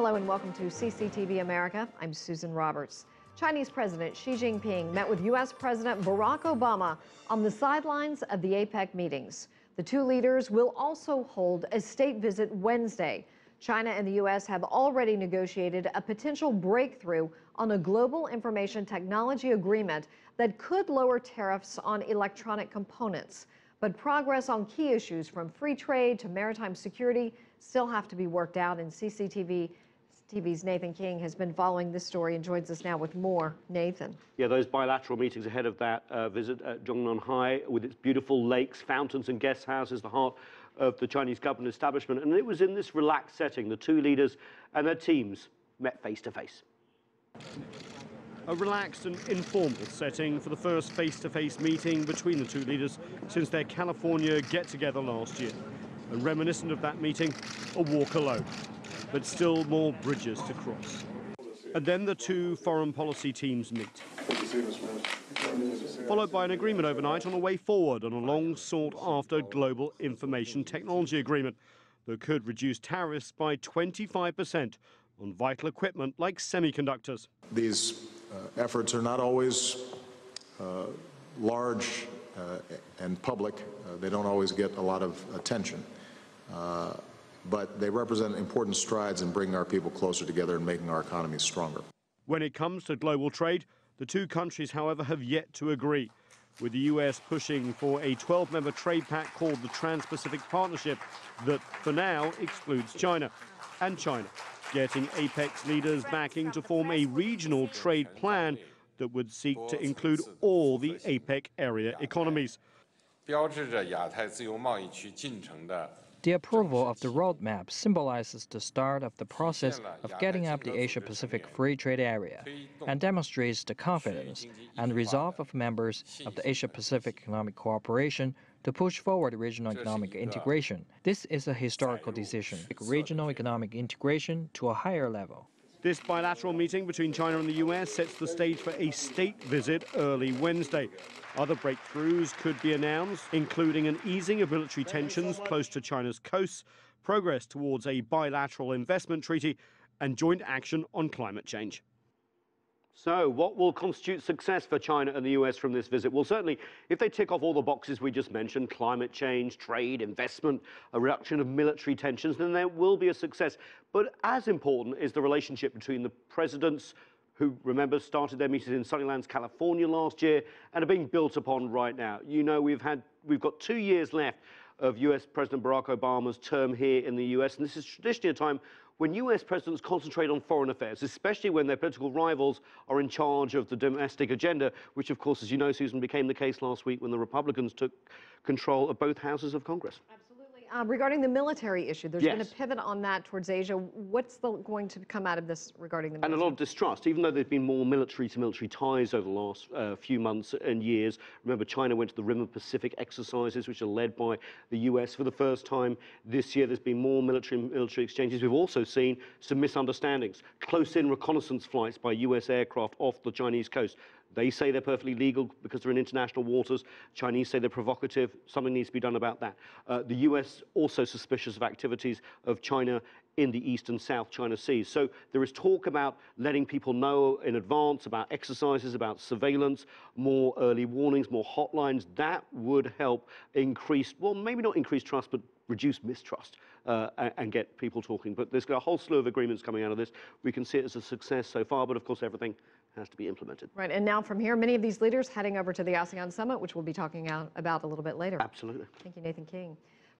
Hello and welcome to CCTV America. I'm Susan Roberts. Chinese President Xi Jinping met with U.S. President Barack Obama on the sidelines of the APEC meetings. The two leaders will also hold a state visit Wednesday. China and the U.S. have already negotiated a potential breakthrough on a global information technology agreement that could lower tariffs on electronic components. But progress on key issues from free trade to maritime security still have to be worked out, and CCTV's Nathan King has been following this story and joins us now with more. Nathan. Yeah, those bilateral meetings ahead of that visit at Zhongnanhai, with its beautiful lakes, fountains and guest houses, the heart of the Chinese government establishment. And it was in this relaxed setting the two leaders and their teams met face to face. A relaxed and informal setting for the first face-to-face meeting between the two leaders since their California get-together last year. And reminiscent of that meeting, a walk alone, but still more bridges to cross. And then the two foreign policy teams meet, followed by an agreement overnight on a way forward on a long-sought-after global information technology agreement that could reduce tariffs by 25% on vital equipment like semiconductors. These efforts are not always large and public. They don't always get a lot of attention. But they represent important strides in bringing our people closer together and making our economies stronger. When it comes to global trade, the two countries, however, have yet to agree, with the U.S. pushing for a 12-member trade pact called the Trans-Pacific Partnership that, for now, excludes China. And China getting APEC's leaders backing to form a regional trade plan that would seek to include all the APEC area economies. The approval of the roadmap symbolizes the start of the process of getting up the Asia-Pacific Free Trade Area and demonstrates the confidence and resolve of members of the Asia-Pacific Economic Cooperation to push forward regional economic integration. This is a historical decision, regional economic integration to a higher level. This bilateral meeting between China and the U.S. sets the stage for a state visit early Wednesday. Other breakthroughs could be announced, including an easing of military tensions close to China's coasts, progress towards a bilateral investment treaty, and joint action on climate change. So what will constitute success for China and the U.S. from this visit? Well, certainly, if they tick off all the boxes we just mentioned, climate change, trade, investment, a reduction of military tensions, then there will be a success. But as important is the relationship between the presidents, who, remember, started their meetings in Sidelines, California last year, and are being built upon right now. You know, we've got 2 years left of U.S. President Barack Obama's term here in the U.S., and this is traditionally a time when U.S. presidents concentrate on foreign affairs, especially when their political rivals are in charge of the domestic agenda, which, of course, as you know, Susan, became the case last week when the Republicans took control of both houses of Congress. Absolutely. Regarding the military issue, there's been a pivot on that towards Asia. What's going to come out of this regarding the military? And a lot of distrust, even though there's been more military-to-military ties over the last few months and years. Remember, China went to the Rim of Pacific exercises, which are led by the U.S. for the first time this year. There's been more military exchanges. We've also seen some misunderstandings, close-in reconnaissance flights by U.S. aircraft off the Chinese coast. They say they're perfectly legal because they're in international waters. Chinese say they're provocative. Something needs to be done about that. The U.S. also suspicious of activities of China in the East and South China Seas. So there is talk about letting people know in advance about exercises, about surveillance, more early warnings, more hotlines. That would help increase, well, maybe not increase trust, but reduce mistrust and get people talking. But there's a whole slew of agreements coming out of this. We can see it as a success so far, but of course everything has to be implemented. Right, and now from here, many of these leaders heading over to the ASEAN summit, which we'll be talking about a little bit later. Absolutely. Thank you, Nathan King.